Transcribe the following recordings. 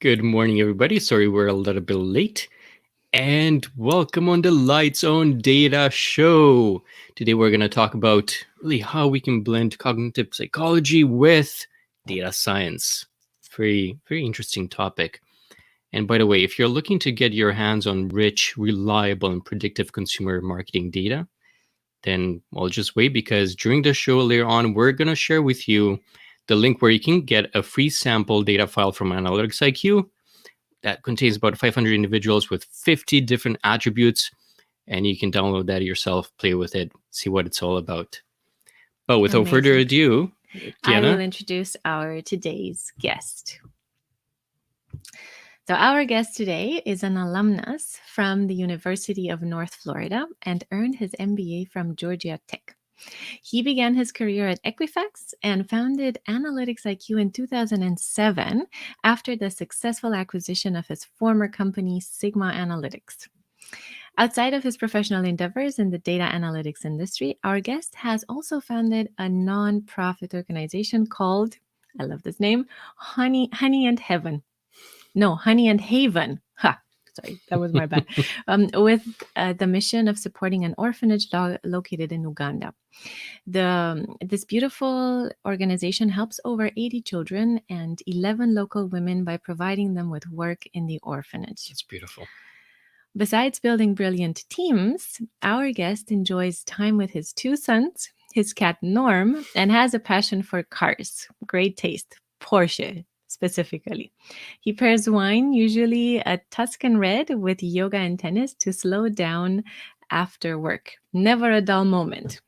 Good morning, everybody. Sorry we're a little bit late. And welcome on the Lights on Data show. Today we're going to talk about really how we can blend cognitive psychology with data science. Very interesting topic. And by the way, if you're looking to get your hands on rich, reliable, and predictive consumer marketing data, then well, just wait, because during the show later on, we're going to share with you the link where you can get a free sample data file from AnalyticsIQ that contains about 500 individuals with 50 different attributes, and you can download that yourself, play with it, see what it's all about. But without further ado, I will introduce our today's guest. So our guest today is an alumnus from the University of North Florida and earned his MBA from Georgia Tech. He began his career at Equifax and founded AnalyticsIQ in 2007 after the successful acquisition of his former company, Sigma Analytics. Outside of his professional endeavors in the data analytics industry, our guest has also founded a non-profit organization called, I love this name, Honey and Haven. Sorry, that was my bad. With the mission of supporting an orphanage located in Uganda. This beautiful organization helps over 80 children and 11 local women by providing them with work in the orphanage. It's beautiful. Besides building brilliant teams, our guest enjoys time with his two sons, his cat Norm, and has a passion for cars. Great taste, Porsche specifically. He pairs wine, usually a Tuscan red, with yoga and tennis to slow down after work. Never a dull moment.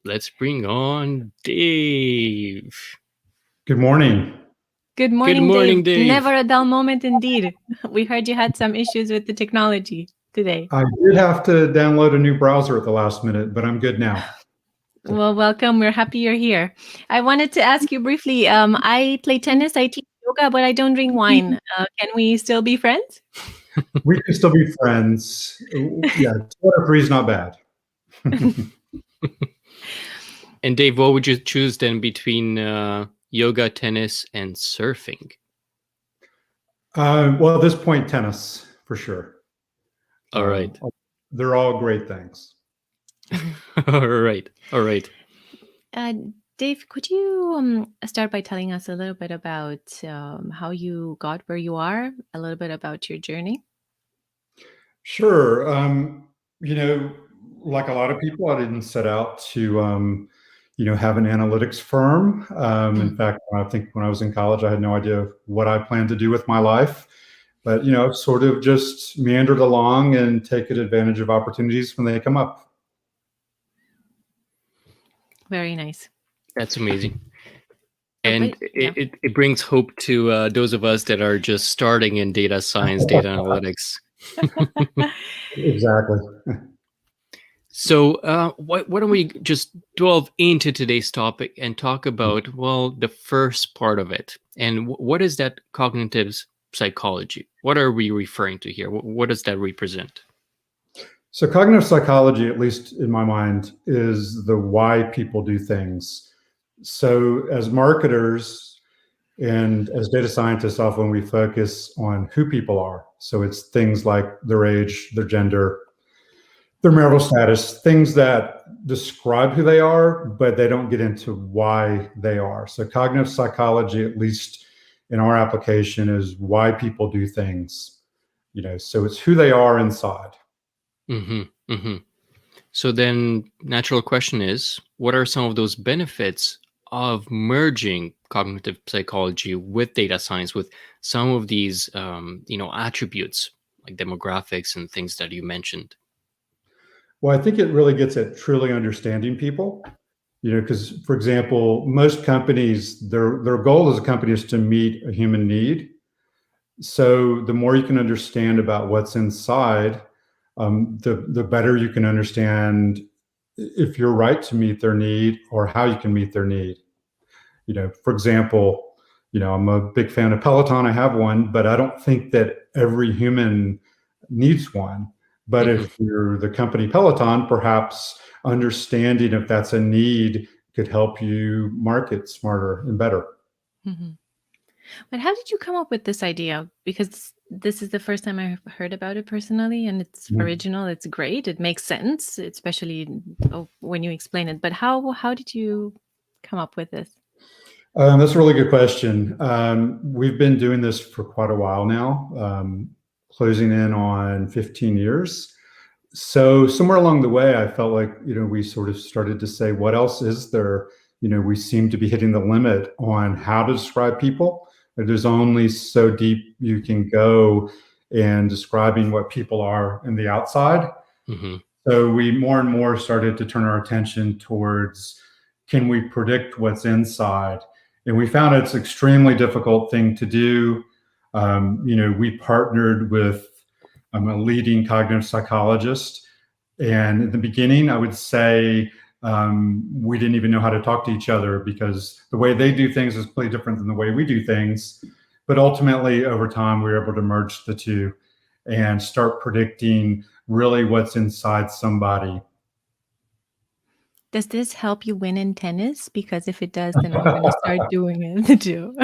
Let's bring on Dave. Good morning. Good morning, Dave. Never a dull moment indeed. We heard you had some issues with the technology today. I did have to download a new browser at the last minute, but I'm good now. Well, welcome. We're happy you're here. I wanted to ask you briefly, I play tennis, I teach yoga, but I don't drink wine. Can we still be friends? We can still be friends. Yeah, 2 is not bad. And Dave, what would you choose then between yoga, tennis, and surfing? Well, at this point, tennis, for sure. All right. They're all great things. All right. Dave, could you start by telling us a little bit about how you got where you are, a little bit about your journey? Sure. Like a lot of people, I didn't set out to, have an analytics firm. In fact, I think when I was in college, I had no idea what I planned to do with my life. But, sort of just meandered along and taken advantage of opportunities when they come up. Very nice. That's amazing. And it brings hope to those of us that are just starting in data science, data analytics. Exactly. So why don't we just delve into today's topic and talk about, well, the first part of it. And what is that cognitive psychology? What are we referring to here? What does that represent? So cognitive psychology, at least in my mind, is the why people do things. So as marketers and as data scientists, often we focus on who people are. So it's things like their age, their gender, their marital status, things that describe who they are, but they don't get into why they are. So cognitive psychology, at least in our application, is why people do things. So it's who they are inside. So then natural question is, what are some of those benefits of merging cognitive psychology with data science, with some of these, attributes like demographics and things that you mentioned? Well, I think it really gets at truly understanding people, because, for example, most companies, their goal as a company is to meet a human need. So the more you can understand about what's inside, the better you can understand if you're right to meet their need or how you can meet their need. For example, I'm a big fan of Peloton. I have one, but I don't think that every human needs one. But if you're the company Peloton, perhaps understanding if that's a need could help you market smarter and better. Mm-hmm. But how did you come up with this idea? Because this is the first time I've heard about it personally, and it's original. It's great. It makes sense, especially when you explain it. But how did you come up with this? That's a really good question. We've been doing this for quite a while now, closing in on 15 years. So somewhere along the way, I felt like, we sort of started to say, what else is there? We seem to be hitting the limit on how to describe people. There's only so deep you can go in describing what people are in the outside. Mm-hmm. So we more and more started to turn our attention towards, can we predict what's inside? And we found it's an extremely difficult thing to do. We partnered with a leading cognitive psychologist. And in the beginning, I would say we didn't even know how to talk to each other, because the way they do things is completely different than the way we do things. But ultimately, over time, we were able to merge the two and start predicting really what's inside somebody. Does this help you win in tennis? Because if it does, then I'm going to start doing it too.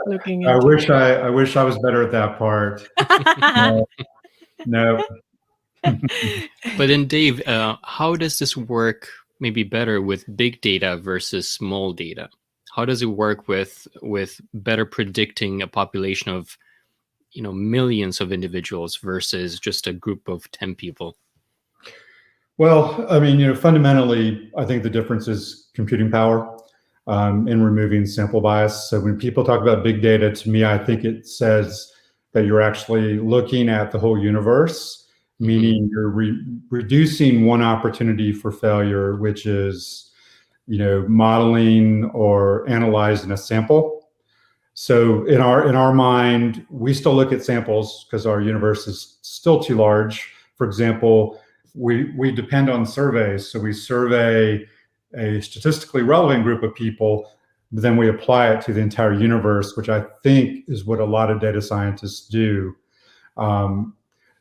Looking into I wish I was better at that part. No. But then, Dave, how does this work maybe better with big data versus small data? How does it work with better predicting a population of millions of individuals versus just a group of 10 people? Well, fundamentally, I think the difference is computing power and removing sample bias. So when people talk about big data, to me, I think it says that you're actually looking at the whole universe, meaning you're reducing one opportunity for failure, which is, modeling or analyzing a sample. So in our mind, we still look at samples because our universe is still too large. For example, we depend on surveys. So we survey a statistically relevant group of people, but then we apply it to the entire universe, which I think is what a lot of data scientists do.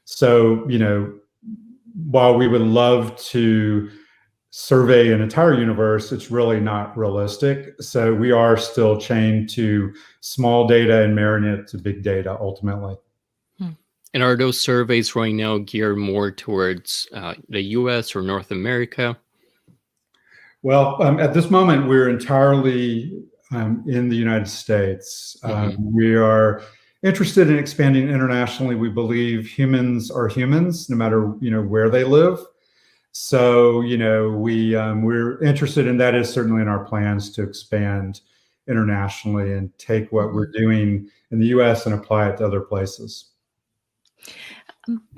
So, while we would love to survey an entire universe, it's really not realistic. So we are still chained to small data and marrying it to big data ultimately. And are those surveys right now geared more towards the US or North America? Well, at this moment, we're entirely in the United States. We are interested in expanding internationally. We believe humans are humans, no matter where they live. So we're interested in that. Is certainly in our plans to expand internationally and take what we're doing in the U.S. and apply it to other places.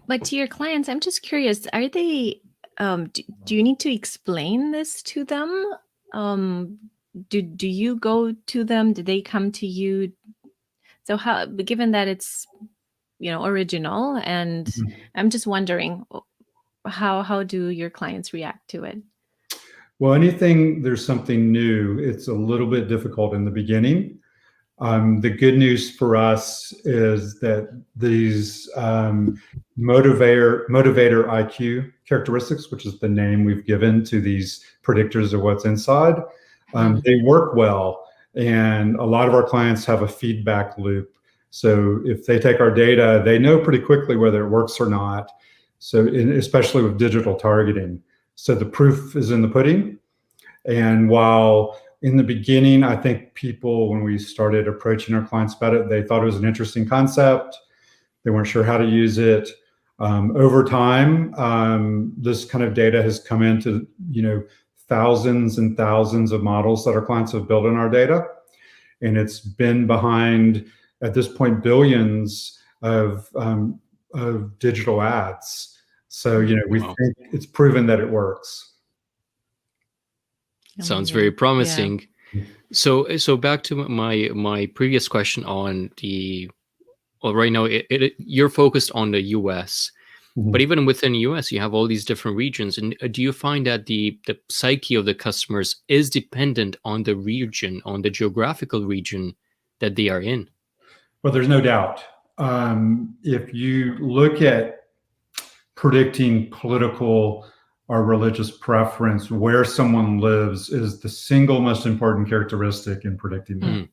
But to your clients, I'm just curious, are they, do you need to explain this to them? Do you go to them? Do they come to you? So how, given that it's, original, and I'm just wondering, how do your clients react to it? Well, anything there's something new, it's a little bit difficult in the beginning. The good news for us is that these motivator IQ characteristics, which is the name we've given to these predictors of what's inside, they work well. And a lot of our clients have a feedback loop. So if they take our data, they know pretty quickly whether it works or not. So especially with digital targeting. So the proof is in the pudding. And while in the beginning, I think people, when we started approaching our clients about it, they thought it was an interesting concept. They weren't sure how to use it. Over time, this kind of data has come into, thousands and thousands of models that our clients have built in our data. And it's been behind, at this point, billions of digital ads. So, we think it's proven that it works. Sounds very promising. Yeah. So back to my previous question on right now, you're focused on the US, but even within the US, you have all these different regions. And do you find that the psyche of the customers is dependent on the region, on the geographical region that they are in? Well, there's no doubt. If you look at predicting political or religious preference, where someone lives is the single most important characteristic in predicting that.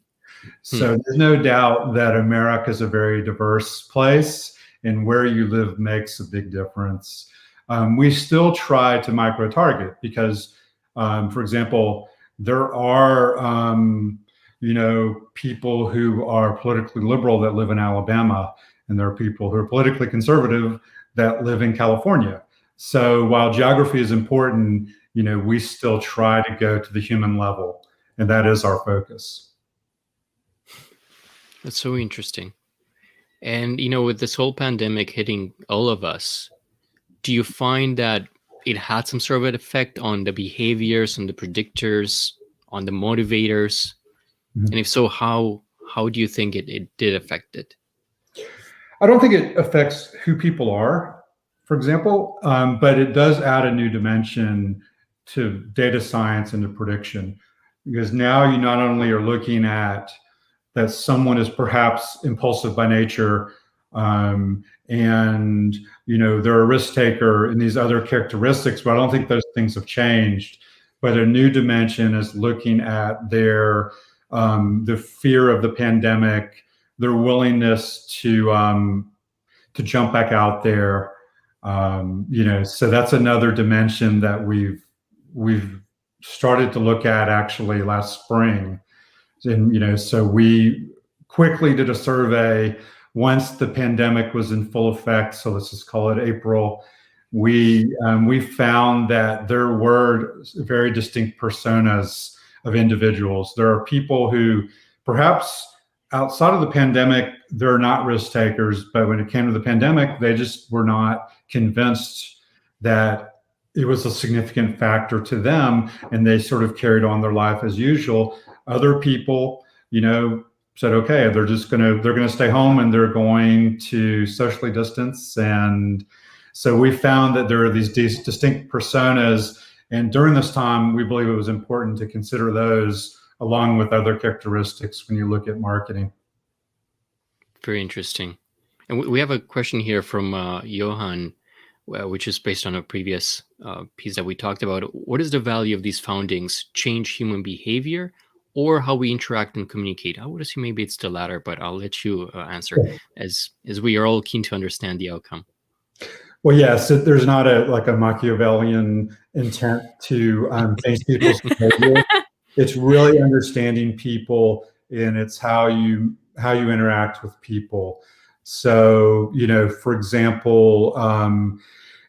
So there's no doubt that America is a very diverse place, and where you live makes a big difference. We still try to micro-target because, for example, there are people who are politically liberal that live in Alabama, and there are people who are politically conservative that live in California. So while geography is important, we still try to go to the human level, and that is our focus. That's so interesting. And, with this whole pandemic hitting all of us, do you find that it had some sort of an effect on the behaviors, on the predictors, on the motivators? And if so, how do you think it did affect it? I don't think it affects who people are, for example, but it does add a new dimension to data science and to prediction, because now you not only are looking at that someone is perhaps impulsive by nature, and they're a risk taker and these other characteristics, but I don't think those things have changed. But a new dimension is looking at their the fear of the pandemic, their willingness to jump back out there. So that's another dimension that we've started to look at actually last spring. And so we quickly did a survey once the pandemic was in full effect. So let's just call it April. We found that there were very distinct personas of individuals. There are people who perhaps outside of the pandemic, they're not risk takers, but when it came to the pandemic, they just were not convinced that it was a significant factor to them, and they sort of carried on their life as usual. Other people, said, okay, they're going to stay home and they're going to socially distance. And so we found that there are these distinct personas. And during this time, we believe it was important to consider those along with other characteristics when you look at marketing. Very interesting. And we have a question here from Johan, which is based on a previous piece that we talked about. What is the value of these foundings change human behavior or how we interact and communicate? I would assume maybe it's the latter, but I'll let you answer, as we are all keen to understand the outcome. Well, yes, there's not a Machiavellian intent to change people's behavior. It's really understanding people, and it's how you interact with people. So, for example, an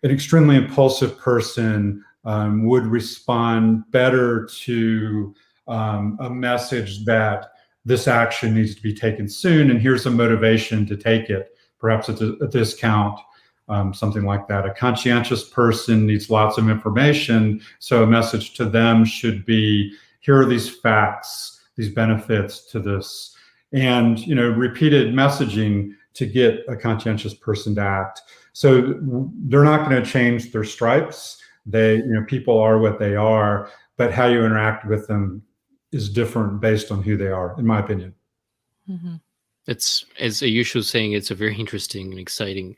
extremely impulsive person would respond better to a message that this action needs to be taken soon, and here's a motivation to take it, perhaps at a discount, something like that. A conscientious person needs lots of information, so a message to them should be, here are these facts, these benefits to this, and repeated messaging to get a conscientious person to act. So they're not going to change their stripes. People are what they are, but how you interact with them is different based on who they are, in my opinion. Mm-hmm. It's, as Ayush was saying, it's a very interesting and exciting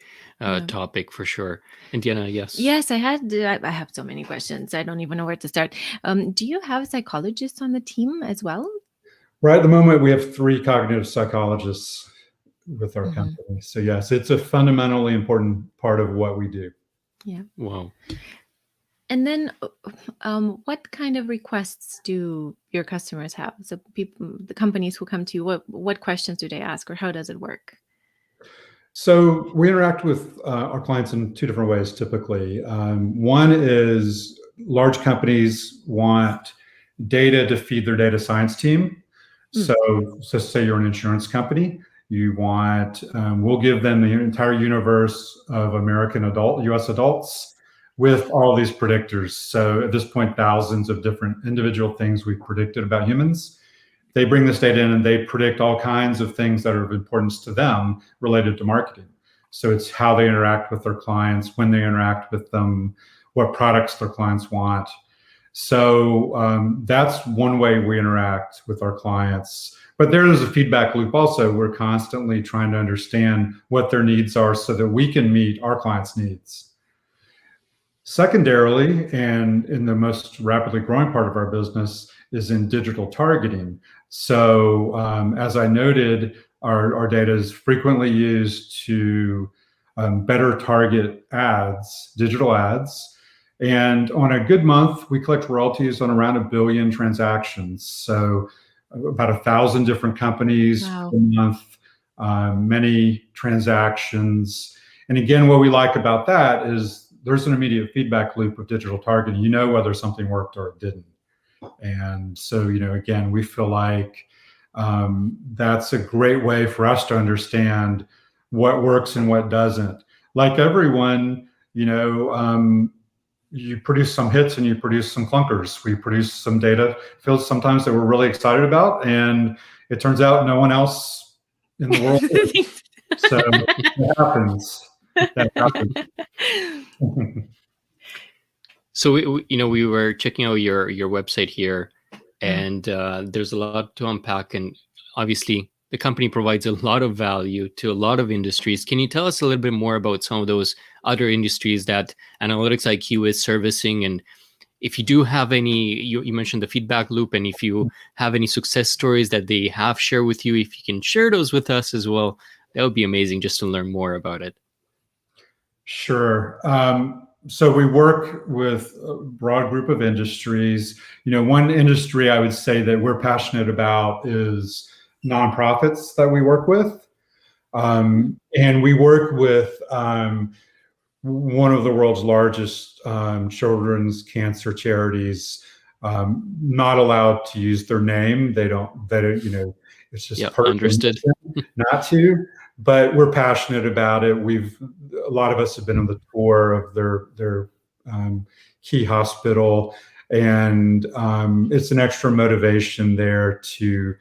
topic for sure. And Diana, yes. Yes, I have so many questions. I don't even know where to start. Do you have psychologists on the team as well? Right at the moment, we have 3 cognitive psychologists with our company. So yes, it's a fundamentally important part of what we do. Yeah. Wow. And then what kind of requests do your customers have? So the companies who come to you, what questions do they ask, or how does it work? So we interact with our clients in 2 different ways, typically. One is large companies want data to feed their data science team. So say you're an insurance company, you want, we'll give them the entire universe of US adults with all these predictors. So at this point, thousands of different individual things we've predicted about humans. They bring this data in and they predict all kinds of things that are of importance to them related to marketing. So it's how they interact with their clients, when they interact with them, what products their clients want. So that's one way we interact with our clients. But there is a feedback loop also. We're constantly trying to understand what their needs are so that we can meet our clients' needs. Secondarily, and in the most rapidly growing part of our business, is in digital targeting. So as I noted, our data is frequently used to better target ads, digital ads. And on a good month, we collect royalties on around 1 billion transactions. So about 1,000 different companies Wow. per month, many transactions. And again, what we like about that is there's an immediate feedback loop of digital targeting. You know whether something worked or it didn't. And so, again, we feel like that's a great way for us to understand what works and what doesn't. Like everyone, you produce some hits and you produce some clunkers. We produce some data fields sometimes that we're really excited about, and it turns out no one else in the world is. So that happens. That happens. So we were checking out your website here, and there's a lot to unpack. And obviously, the company provides a lot of value to a lot of industries. Can you tell us a little bit more about some of those other industries that AnalyticsIQ is servicing? And if you do have any, you mentioned the feedback loop, and if you have any success stories that they have shared with you, if you can share those with us as well, that would be amazing just to learn more about it. Sure. So we work with a broad group of industries. One industry I would say that we're passionate about is nonprofits that we work with. And we work with one of the world's largest children's cancer charities, not allowed to use their name. They don't, it's just understood. not to, but we're passionate about it. A lot of us have been on the tour of their key hospital, and it's an extra motivation there to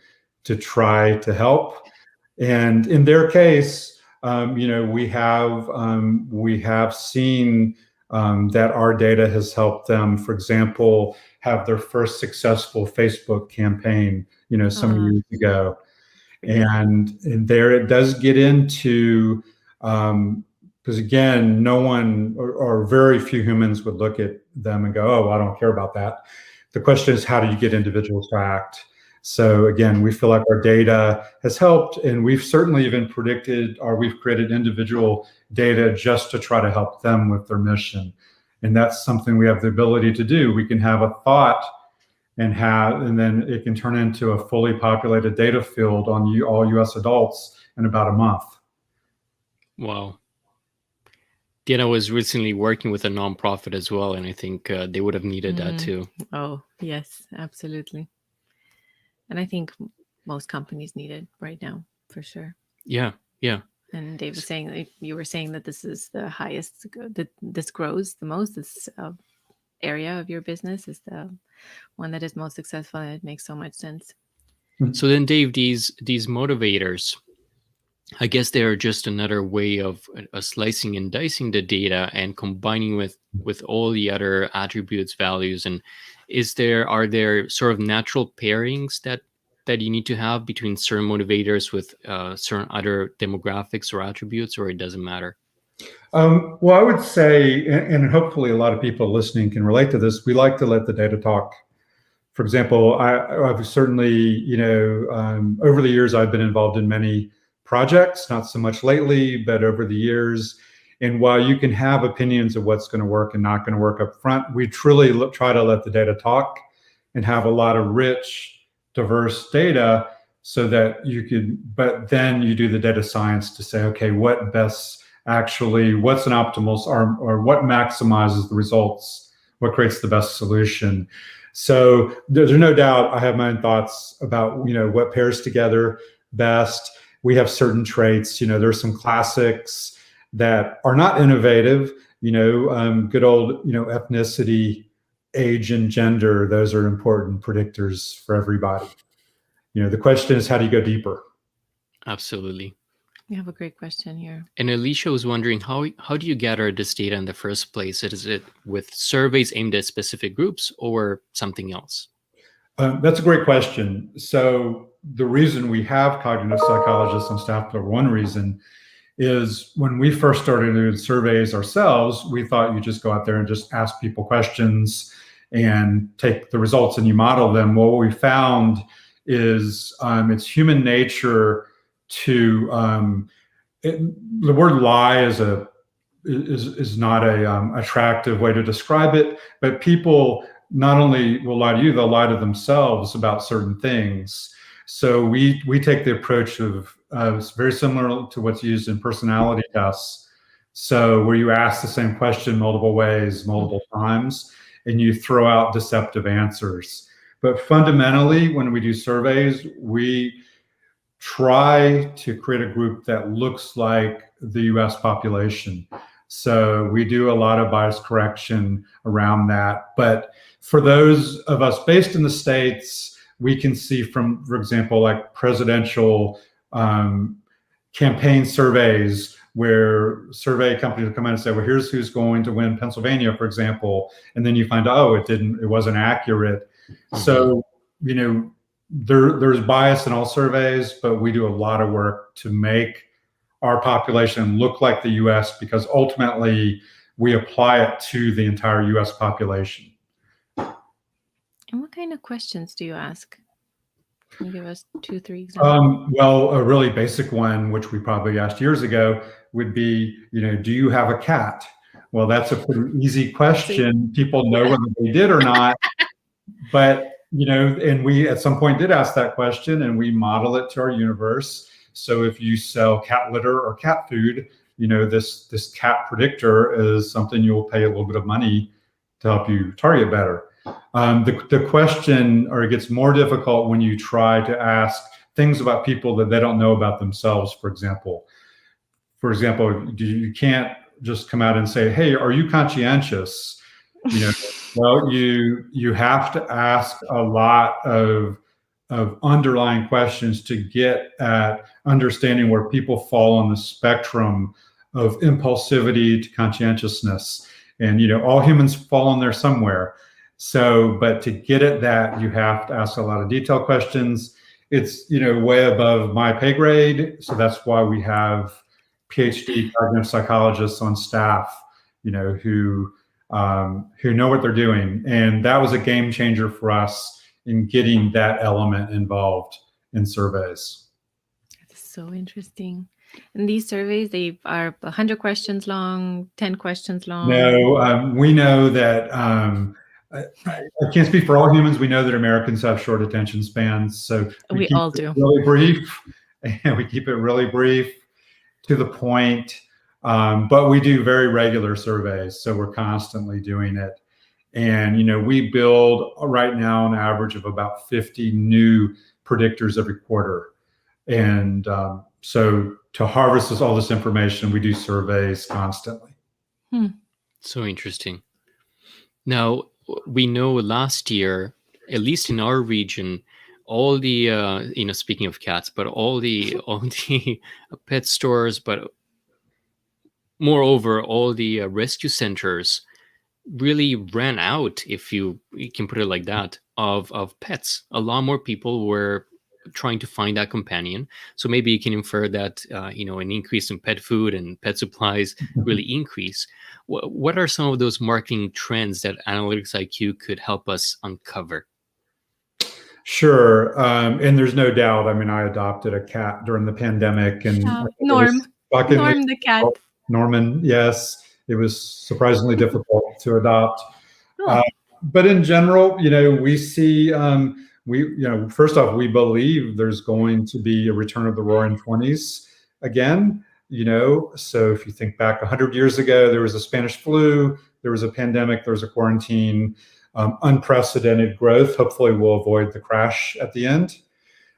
try to help. And in their case, we have seen that our data has helped them, for example, have their first successful Facebook campaign, some years ago. And there it does get into, because again, no one or very few humans would look at them and go, oh, I don't care about that. The question is, how do you get individuals to act? So again, we feel like our data has helped, and we've certainly even predicted, or we've created individual data just to try to help them with their mission. And that's something we have the ability to do. We can have a thought and then it can turn into a fully populated data field on all US adults in about a month. Wow. Diana was recently working with a nonprofit as well, and I think they would have needed that too. Oh, yes, absolutely. And I think most companies need it right now, for sure. Yeah. And Dave was saying, you were saying that this is the highest, that this grows the most. This area of your business is the one that is most successful, and it makes so much sense. So then, Dave, these motivators, I guess they are just another way of slicing and dicing the data and combining with all the other attributes, values. And are there sort of natural pairings that you need to have between certain motivators with certain other demographics or attributes, or it doesn't matter? Well, I would say, and hopefully a lot of people listening can relate to this, we like to let the data talk. For example, I've certainly, over the years, I've been involved in many projects, not so much lately, but over the years. And while you can have opinions of what's going to work and not going to work up front, we truly try to let the data talk and have a lot of rich, diverse data so that but then you do the data science to say, okay, what's an optimal or what maximizes the results, what creates the best solution. So there's no doubt I have my own thoughts about, what pairs together best. We have certain traits, there's some classics that are not innovative, good old, ethnicity, age, and gender. Those are important predictors for everybody. The question is, how do you go deeper? Absolutely. You have a great question here. And Alicia was wondering, how do you gather this data in the first place? Is it with surveys aimed at specific groups or something else? That's a great question. So the reason we have cognitive psychologists on staff, for one reason, is when we first started doing surveys ourselves, we thought you just go out there and just ask people questions and take the results and you model them. Well, what we found is it's human nature to the word lie is not a attractive way to describe it, but people not only will lie to you, they'll lie to themselves about certain things. So we take the approach of it's very similar to what's used in personality tests. So where you ask the same question multiple ways, multiple times, and you throw out deceptive answers. But fundamentally, when we do surveys, we try to create a group that looks like the US population. So we do a lot of bias correction around that. But for those of us based in the States, we can see from, for example, like presidential campaign surveys where survey companies come in and say, well, here's who's going to win Pennsylvania, for example. And then you find, oh, it wasn't accurate. So, there's bias in all surveys, but we do a lot of work to make our population look like the US because ultimately we apply it to the entire US population. And what kind of questions do you ask? Can you give us 2-3 examples? Well, a really basic one, which we probably asked years ago, would be, do you have a cat? Well, that's a pretty easy question. People know whether they did or not. But, and we at some point did ask that question and we model it to our universe. So if you sell cat litter or cat food, this cat predictor is something you'll pay a little bit of money to help you target better. The question, or it gets more difficult when you try to ask things about people that they don't know about themselves, for example. You can't just come out and say, hey, are you conscientious? Well, you have to ask a lot of underlying questions to get at understanding where people fall on the spectrum of impulsivity to conscientiousness. And, all humans fall in there somewhere. So, but to get at that, you have to ask a lot of detailed questions. It's, way above my pay grade. So that's why we have PhD cognitive psychologists on staff, who know what they're doing. And that was a game changer for us in getting that element involved in surveys. That's so interesting. And these surveys, they are 100 questions long, 10 questions long? No, we know that, I can't speak for all humans. We know that Americans have short attention spans. So we all do. Really brief, and we keep it really brief to the point. But we do very regular surveys. So we're constantly doing it. And, we build right now an average of about 50 new predictors every quarter. And so to harvest all this information, we do surveys constantly. So interesting. Now, we know last year, at least in our region, all the, speaking of cats, but all the pet stores, but moreover, all the rescue centers really ran out, if you can put it like that, of pets. A lot more people were trying to find that companion. So maybe you can infer that, an increase in pet food and pet supplies really increase. What are some of those marketing trends that AnalyticsIQ could help us uncover? Sure. And there's no doubt. I adopted a cat during the pandemic. And Norm the cat. Norman, yes. It was surprisingly difficult to adopt. But in general, we see, first off, we believe there's going to be a return of the Roaring 20s again. So if you think back 100 years ago, there was a Spanish flu, there was a pandemic, there was a quarantine, unprecedented growth. Hopefully we'll avoid the crash at the end.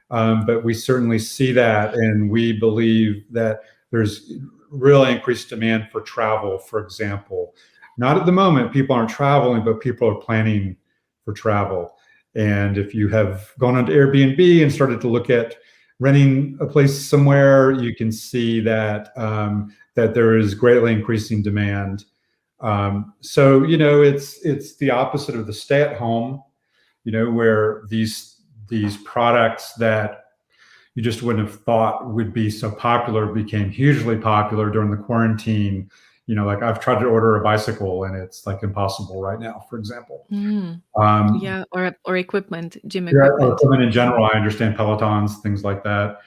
But we certainly see that, and we believe that there's really increased demand for travel, for example. Not at the moment, people aren't traveling, but people are planning for travel. And if you have gone onto Airbnb and started to look at renting a place somewhere, you can see that that there is greatly increasing demand. So it's the opposite of the stay-at-home, where these products that you just wouldn't have thought would be so popular became hugely popular during the quarantine. Like I've tried to order a bicycle and it's like impossible right now, for example. Yeah, or equipment, gym Or equipment. equipment in general. I understand Pelotons, things like that.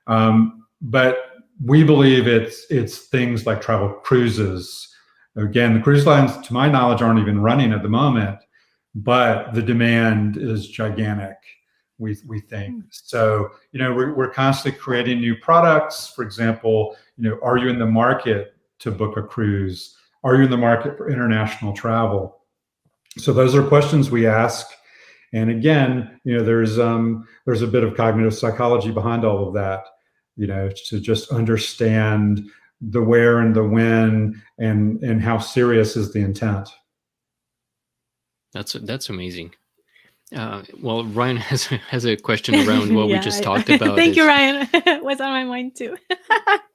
But we believe it's things like travel cruises. Again, the cruise lines, to my knowledge, aren't even running at the moment, but the demand is gigantic. We think so. We're constantly creating new products. For example, are you in the market to book a cruise? Are you in the market for international travel? So those are questions we ask. And again, there's a bit of cognitive psychology behind all of that, to just understand the where and the when and how serious is the intent. That's amazing. Well, Ryan has a question around what we just talked about. Thank you, Ryan. Was on my mind too.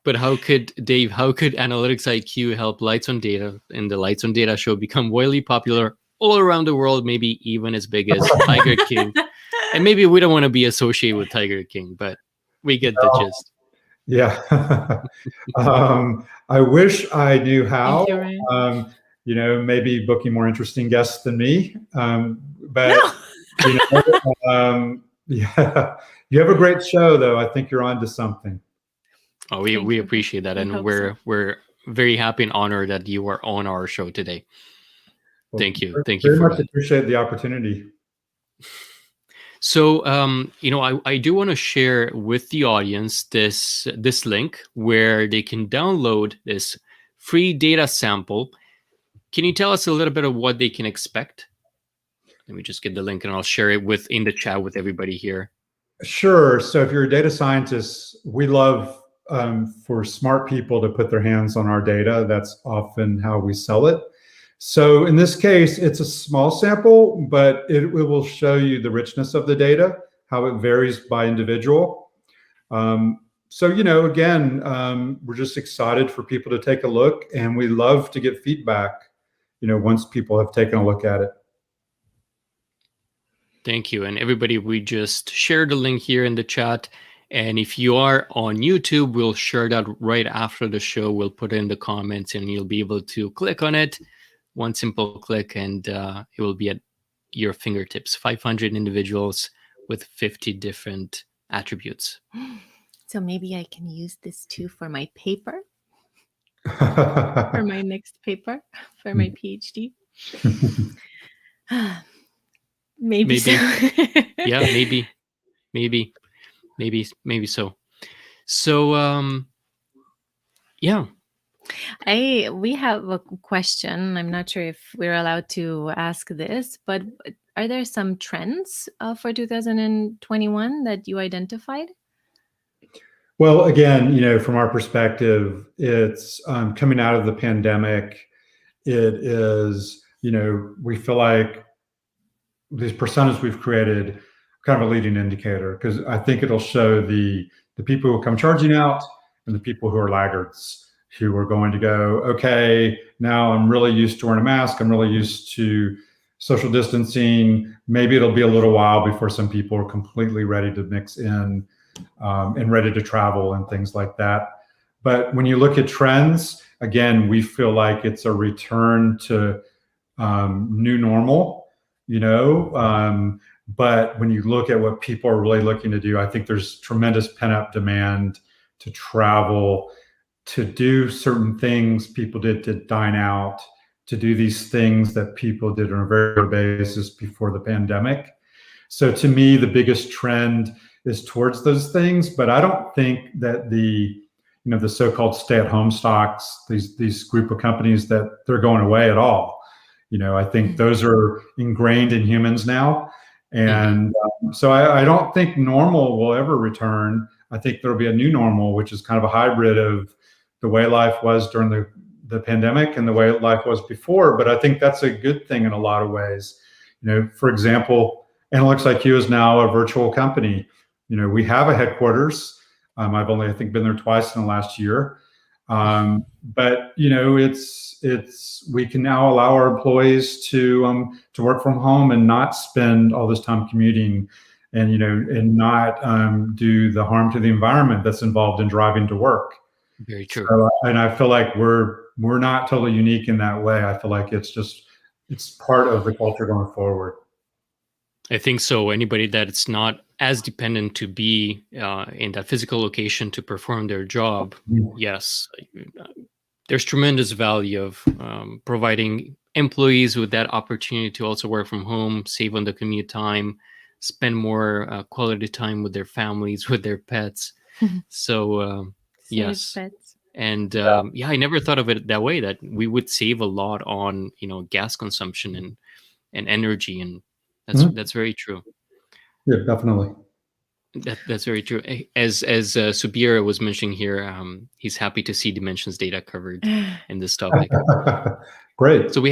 But how could AnalyticsIQ help Lights on Data and the Lights on Data show become wildly popular all around the world, maybe even as big as Tiger King? And maybe we don't want to be associated with Tiger King, but we get the gist. Yeah. I wish I knew how. Thank you, Ryan. Maybe booking more interesting guests than me. But no. Yeah, you have a great show, though. I think you're onto something. Oh, we appreciate that, and we're very happy and honored that you are on our show today. Well, thank you very for much that. Appreciate the opportunity. So, I do want to share with the audience this link where they can download this free data sample. Can you tell us a little bit of what they can expect? Let me just get the link and I'll share it in the chat with everybody here. Sure. So if you're a data scientist, we love for smart people to put their hands on our data. That's often how we sell it. So in this case, it's a small sample, but it will show you the richness of the data, how it varies by individual. So, again, we're just excited for people to take a look, and we love to get feedback, once people have taken a look at it. Thank you. And everybody, we just shared the link here in the chat. And if you are on YouTube, we'll share that right after the show. We'll put it in the comments and you'll be able to click on it. One simple click and it will be at your fingertips. 500 individuals with 50 different attributes. So maybe I can use this too for my paper, for my next paper, for my PhD. Maybe so. Yeah, maybe so. So, yeah. We have a question. I'm not sure if we're allowed to ask this, but are there some trends for 2021 that you identified? Well, again, from our perspective, it's coming out of the pandemic. It is, we feel like these personas we've created kind of a leading indicator, because I think it'll show the people who come charging out and the people who are laggards, who are going to go, okay, now I'm really used to wearing a mask. I'm really used to social distancing. Maybe it'll be a little while before some people are completely ready to mix in and ready to travel and things like that. But when you look at trends, again, we feel like it's a return to new normal, but when you look at what people are really looking to do, I think there's tremendous pent-up demand to travel, to do certain things people did, to dine out, to do these things that people did on a regular basis before the pandemic. So to me, the biggest trend is towards those things, but I don't think that the so-called stay-at-home stocks, these group of companies, that they're going away at all. I think those are ingrained in humans now. And so I don't think normal will ever return. I think there'll be a new normal, which is kind of a hybrid of the way life was during the pandemic and the way life was before. But I think that's a good thing in a lot of ways. For example, AnalyticsIQ is now a virtual company. We have a headquarters. I've only, I think, been there twice in the last year. But we can now allow our employees to work from home and not spend all this time commuting. and and not do the harm to the environment that's involved in driving to work. Very true. So, and I feel like we're not totally unique in that way. I feel like it's part of the culture going forward. I think so. Anybody that's not as dependent to be in that physical location to perform their job, yes, there's tremendous value of providing employees with that opportunity to also work from home, save on the commute time, spend more quality time with their families, with their pets. So yes. Pets. And I never thought of it that way, that we would save a lot on gas consumption and energy, and that's very true. Yeah, definitely. That's very true. As Subir was mentioning here, he's happy to see Dimensions data covered in this topic. Great. So we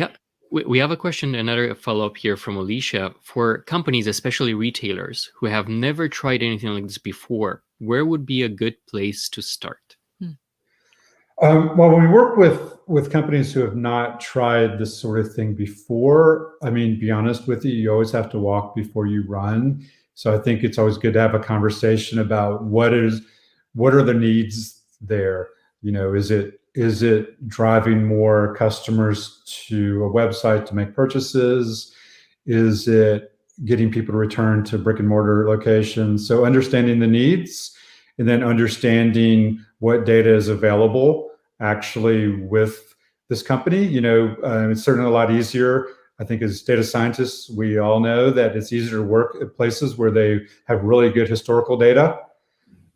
have a question, another follow-up here from Alicia. For companies, especially retailers, who have never tried anything like this before, where would be a good place to start? Well, when we work with companies who have not tried this sort of thing before, I mean, be honest with you, you always have to walk before you run. So I think it's always good to have a conversation about what are the needs there. Is it driving more customers to a website to make purchases? Is it getting people to return to brick and mortar locations? So understanding the needs, and then understanding what data is available actually with this company. It's certainly a lot easier. I think as data scientists, we all know that it's easier to work at places where they have really good historical data.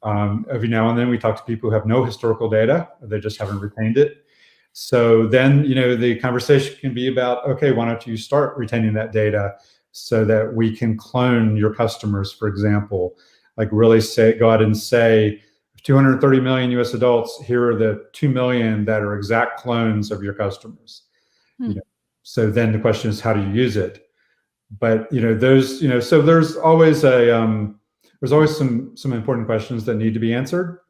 Every now and then we talk to people who have no historical data, they just haven't retained it. So then, the conversation can be about, okay, why don't you start retaining that data so that we can clone your customers, for example, like really go out and say, 230 million US adults, here are the 2 million that are exact clones of your customers. So then the question is, how do you use it? But so there's always some important questions that need to be answered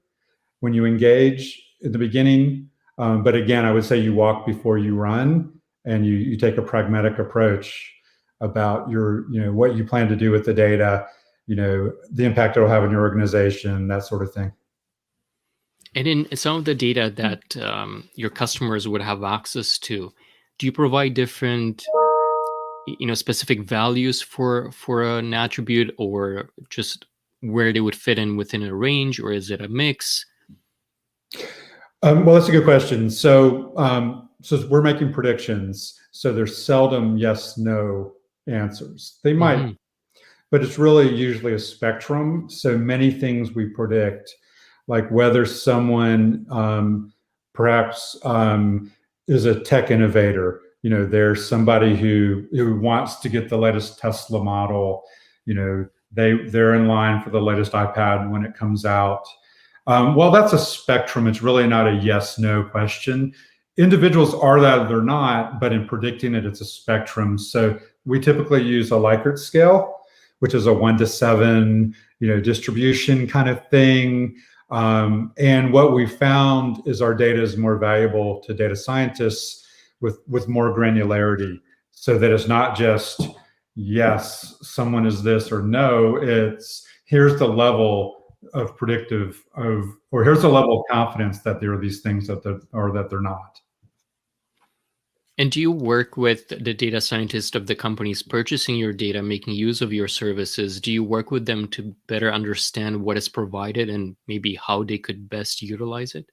when you engage in the beginning. But again, I would say you walk before you run, and you take a pragmatic approach about what you plan to do with the data, the impact it'll have on your organization, that sort of thing. And in some of the data that your customers would have access to, do you provide different, specific values for an attribute, or just where they would fit in within a range, or is it a mix? Well, that's a good question. So we're making predictions. So there's seldom yes, no answers. They might, but it's really usually a spectrum. So many things we predict, like whether someone perhaps is a tech innovator. There's somebody who wants to get the latest Tesla model. They're in line for the latest iPad when it comes out. Well, that's a spectrum. It's really not a yes/no question. Individuals are that or they're not, but in predicting it, it's a spectrum. So we typically use a Likert scale, which is a 1 to 7, distribution kind of thing. And what we found is our data is more valuable to data scientists with more granularity, so that it's not just yes, someone is this, or no, it's here's the level of predictive or here's the level of confidence that there are these things that they're not. And do you work with the data scientist of the companies purchasing your data, making use of your services? Do you work with them to better understand what is provided and maybe how they could best utilize it?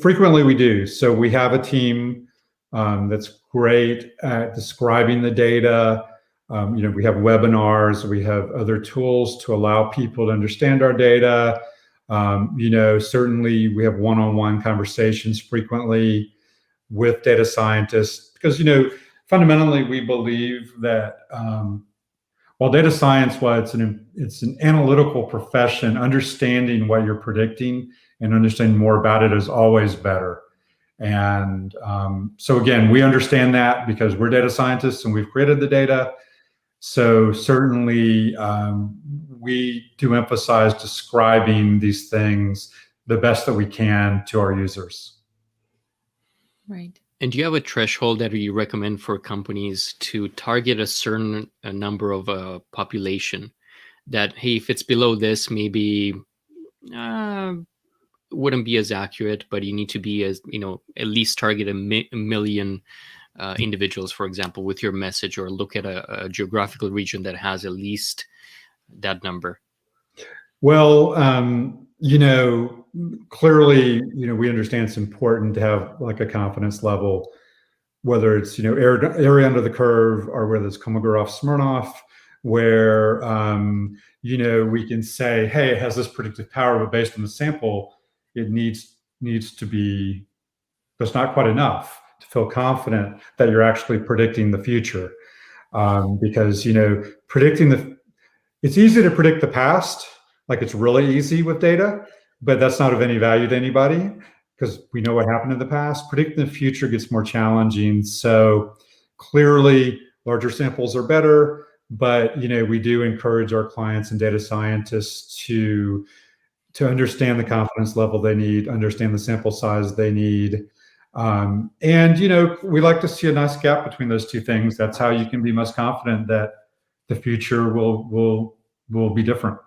Frequently we do. So we have a team that's great at describing the data. We have webinars, we have other tools to allow people to understand our data. Certainly we have one-on-one conversations frequently with data scientists, because fundamentally we believe that while data science, it's an analytical profession, understanding what you're predicting and understanding more about it is always better. And so again, we understand that because we're data scientists and we've created the data. So certainly we do emphasize describing these things the best that we can to our users. Right. And do you have a threshold that you recommend for companies to target a certain number of population? that, hey, if it's below this, maybe wouldn't be as accurate, but you need to be as, at least target a million individuals, for example, with your message, or look at a geographical region that has at least that number? Well, clearly, we understand it's important to have like a confidence level, whether it's, area under the curve, or whether it's Kolmogorov-Smirnov, where, we can say, hey, it has this predictive power, but based on the sample, it needs to be, that's not quite enough to feel confident that you're actually predicting the future. Because, it's easy to predict the past, like it's really easy with data, but that's not of any value to anybody because we know what happened in the past. Predicting the future gets more challenging. So clearly larger samples are better, but we do encourage our clients and data scientists to understand the confidence level they need, understand the sample size they need. And we like to see a nice gap between those two things. That's how you can be most confident that the future will be different.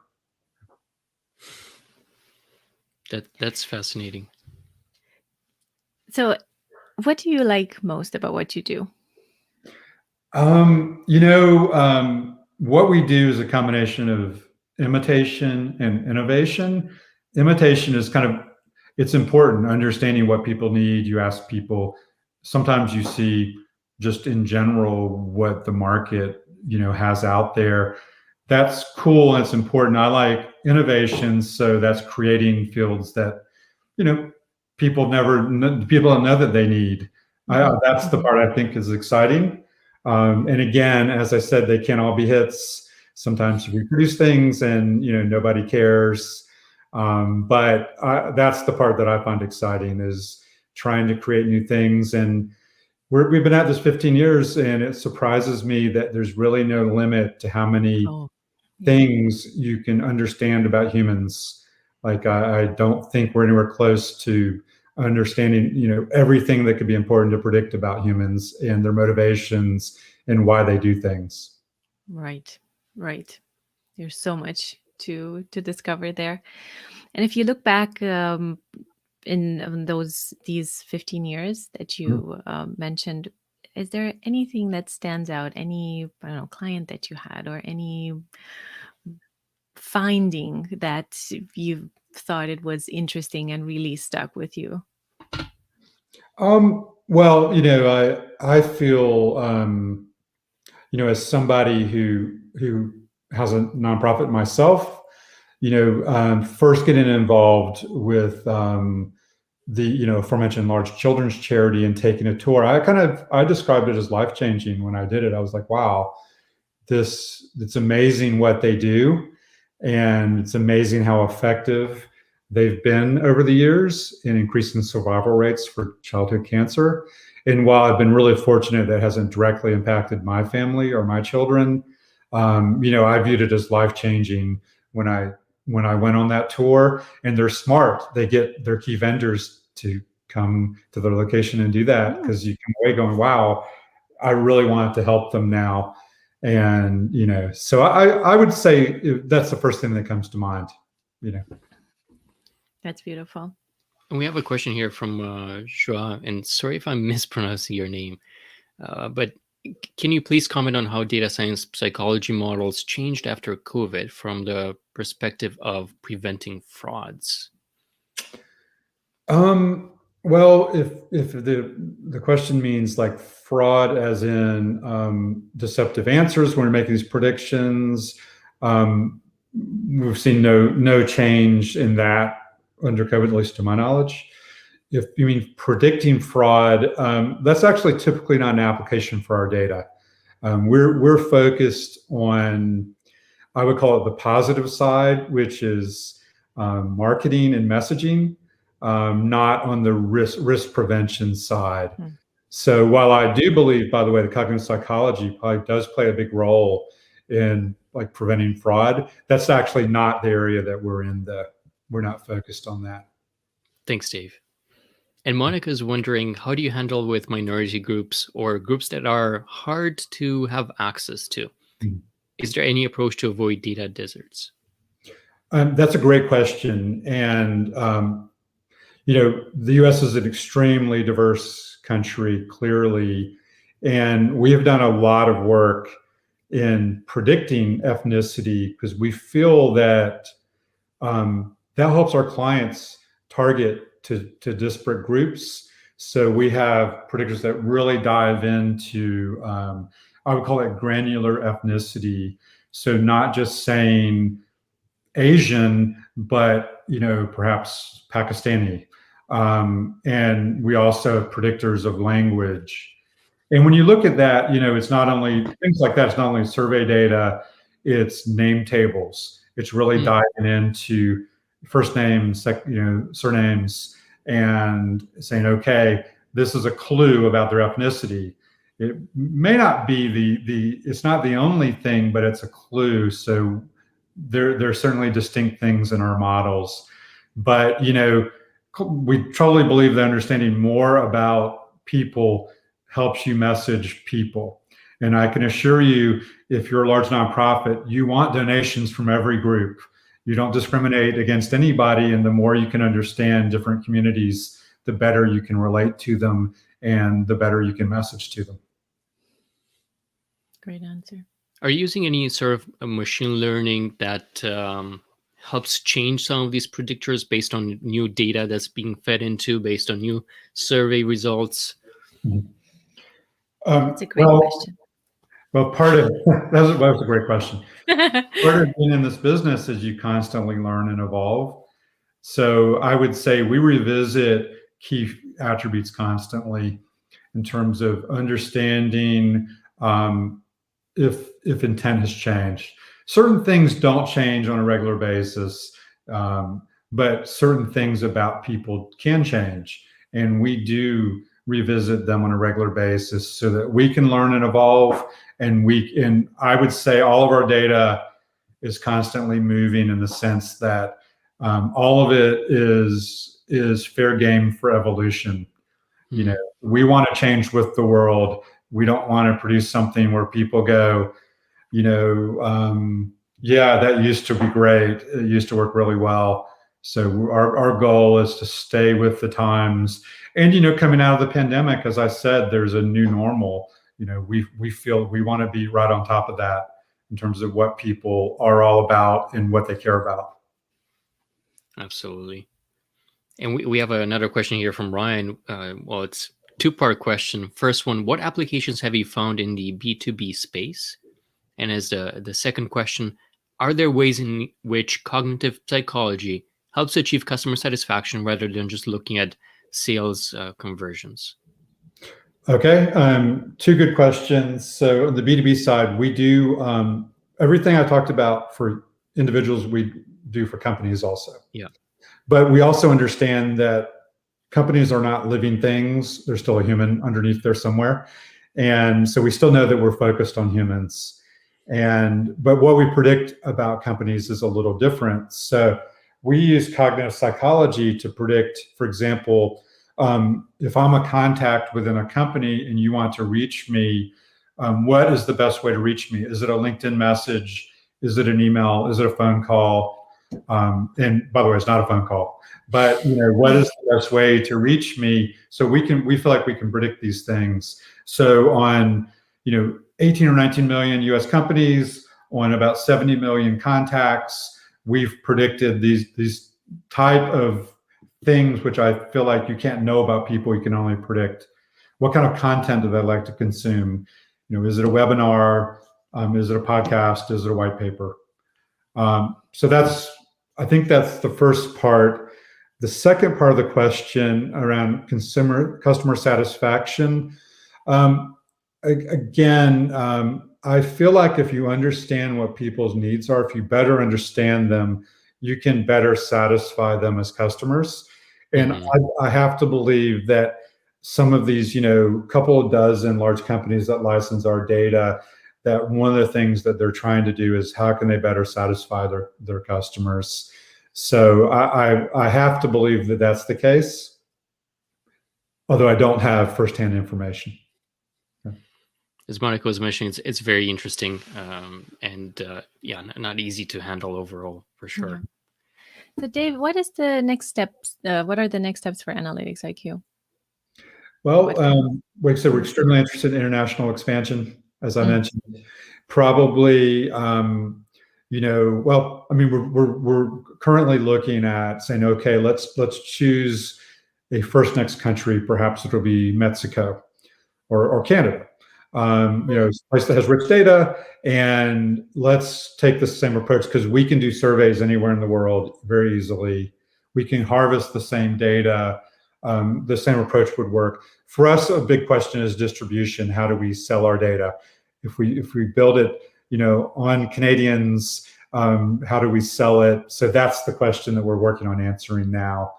That's fascinating. So what do you like most about what you do? What we do is a combination of imitation and innovation. Imitation is it's important, understanding what people need. You ask people, sometimes you see just in general what the market, has out there. That's cool and it's important. I like innovation, so that's creating fields that, people don't know that they need. That's the part I think is exciting. And again, as I said, they can't all be hits. Sometimes you reproduce things and nobody cares. But that's the part that I find exciting, is trying to create new things. And we've been at this 15 years, and it surprises me that there's really no limit to how many things you can understand about humans. Like I don't think we're anywhere close to understanding, everything that could be important to predict about humans and their motivations and why they do things. Right. There's so much to discover there. And if you look back in these 15 years that you mentioned, is there anything that stands out? Any, client that you had, or any finding that you thought it was interesting and really stuck with you? Well, I feel, as somebody who has a nonprofit myself, first getting involved with the aforementioned large children's charity and taking a tour, I described it as life-changing when I did it. I was like, wow, it's amazing what they do, and it's amazing how effective they've been over the years in increasing survival rates for childhood cancer. And while I've been really fortunate that hasn't directly impacted my family or my children, I viewed it as life-changing when I went on that tour. And they're smart. They get their key vendors to come to their location and do that, because you come away going, wow, I really want to help them now. And, so I would say that's the first thing that comes to mind, That's beautiful. And we have a question here from Joa, and sorry if I'm mispronouncing your name, but can you please comment on how data science psychology models changed after COVID from the perspective of preventing frauds? Well, if the question means like fraud as in deceptive answers when we're making these predictions, we've seen no change in that under COVID, at least to my knowledge. If you mean predicting fraud, that's actually typically not an application for our data. We're focused on, I would call it the positive side, which is marketing and messaging, not on the risk prevention side. So while I do believe, by the way, the cognitive psychology probably does play a big role in like preventing fraud, that's actually not the area that we're not focused on that. Thanks, Dave. And Monica is wondering, how do you handle with minority groups or groups that are hard to have access to? Is there any approach to avoid data deserts? That's a great question. And, the U.S. is an extremely diverse country, clearly. And we have done a lot of work in predicting ethnicity because we feel that that helps our clients target to disparate groups. So we have predictors that really dive into, I would call it granular ethnicity. So not just saying Asian, but perhaps Pakistani. And we also have predictors of language. And when you look at that, it's not only things like that. It's not only survey data, it's name tables. It's really diving into first names, surnames, and saying, okay, this is a clue about their ethnicity. It may not be it's not the only thing, but it's a clue. So there are certainly distinct things in our models, but we totally believe that understanding more about people helps you message people. And I can assure you, if you're a large nonprofit, you want donations from every group. You don't discriminate against anybody, and the more you can understand different communities, the better you can relate to them and the better you can message to them. Great answer. Are you using any sort of machine learning that helps change some of these predictors based on new data that's being fed into, based on new survey results? That's a great question. Well, that was a great question. Part of being in this business is you constantly learn and evolve. So I would say we revisit key attributes constantly in terms of understanding if intent has changed. Certain things don't change on a regular basis, but certain things about people can change. And we do revisit them on a regular basis so that we can learn and evolve. And I would say all of our data is constantly moving in the sense that all of it is fair game for evolution. We want to change with the world. We don't want to produce something where people go, yeah, that used to be great. It used to work really well. So our goal is to stay with the times. And, coming out of the pandemic, as I said, there's a new normal. We feel we want to be right on top of that in terms of what people are all about and what they care about. Absolutely. And we have another question here from Ryan. Well, it's two-part question. First one, what applications have you found in the B2B space? And as the second question, are there ways in which cognitive psychology helps achieve customer satisfaction rather than just looking at sales conversions? Okay, two good questions. So on the B2B side, we do everything I talked about for individuals, we do for companies also. Yeah. But we also understand that companies are not living things. There's still a human underneath there somewhere. And so we still know that we're focused on humans. But what we predict about companies is a little different. So we use cognitive psychology to predict, for example, if I'm a contact within a company and you want to reach me, what is the best way to reach me? Is it a LinkedIn message? Is it an email? Is it a phone call? And by the way, it's not a phone call, but what is the best way to reach me? So we feel like we can predict these things. So on, 18 or 19 million US companies, on about 70 million contacts, we've predicted these type of things, which I feel like you can't know about people. You can only predict what kind of content do they like to consume. Is it a webinar? Is it a podcast? Is it a white paper? So I think that's the first part. The second part of the question around customer satisfaction. Again, I feel like if you understand what people's needs are, if you better understand them, you can better satisfy them as customers. And I have to believe that some of these, couple of dozen large companies that license our data, that one of the things that they're trying to do is how can they better satisfy their customers. So I have to believe that that's the case, although I don't have firsthand information. As Monica was mentioning, it's very interesting, and yeah, not easy to handle overall, for sure. Yeah. So, Dave, what is the next steps? What are the next steps for AnalyticsIQ? Well, What like I said, we're extremely interested in international expansion, as I mentioned. Probably, well, I mean, we're currently looking at saying, okay, let's choose a first next country. Perhaps it'll be Mexico or Canada. A place that has rich data, and let's take the same approach because we can do surveys anywhere in the world very easily. We can harvest the same data. The same approach would work. For us, a big question is distribution. How do we sell our data? If we build it, on Canadians, how do we sell it? So that's the question that we're working on answering now.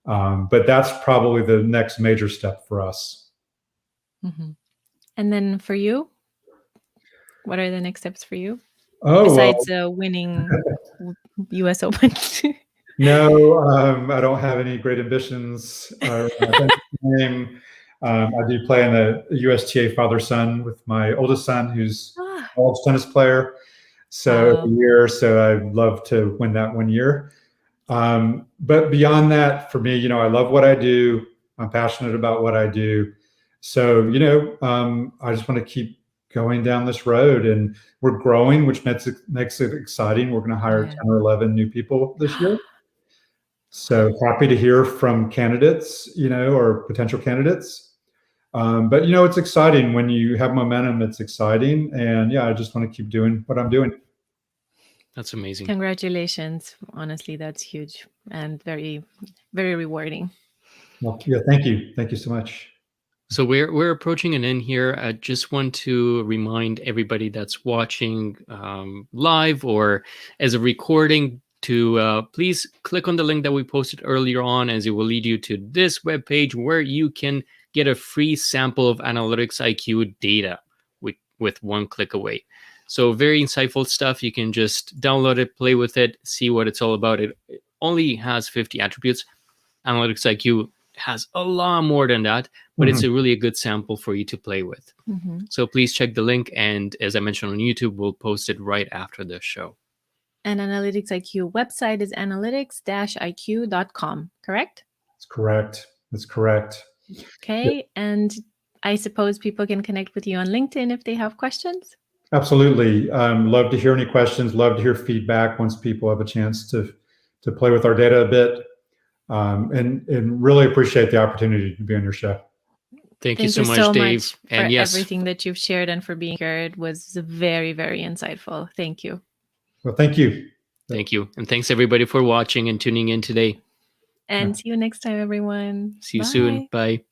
But that's probably the next major step for us. Mm-hmm. And then for you, what are the next steps for you? Oh, besides winning U.S. Open? No, I don't have any great ambitions. I do play in the USTA father-son with my oldest son, who's a college tennis player. So every year, so I'd love to win that one year. But beyond that, for me, I love what I do. I'm passionate about what I do. So, I just want to keep going down this road, and we're growing, which makes it exciting. We're going to hire 10 or 11 new people this year. So happy to hear from candidates, or potential candidates. But it's exciting when you have momentum. It's exciting, and yeah, I just want to keep doing what I'm doing. That's amazing. Congratulations! Honestly, that's huge and very, very rewarding. Well, yeah, thank you so much. So we're approaching an end here. I just want to remind everybody that's watching live or as a recording to please click on the link that we posted earlier on, as it will lead you to this webpage where you can get a free sample of AnalyticsIQ data with one click away. So very insightful stuff. You can just download it, play with it, see what it's all about. It only has 50 attributes. AnalyticsIQ has a lot more than that, but it's a good sample for you to play with. So please check the link, and as I mentioned on YouTube, we'll post it right after the show. And AnalyticsIQ website is analytics-iq.com, correct? That's correct. Okay, yep. And I suppose people can connect with you on LinkedIn if they have questions? Absolutely. Love to hear any questions, love to hear feedback once people have a chance to play with our data a bit. And really appreciate the opportunity to be on your show. Thank you so much, Dave. And yes, everything that you've shared and for being here. It was very, very insightful. Thank you. Well, thank you. Thank you. And thanks everybody for watching and tuning in today. And see you next time, everyone. See you soon. Bye.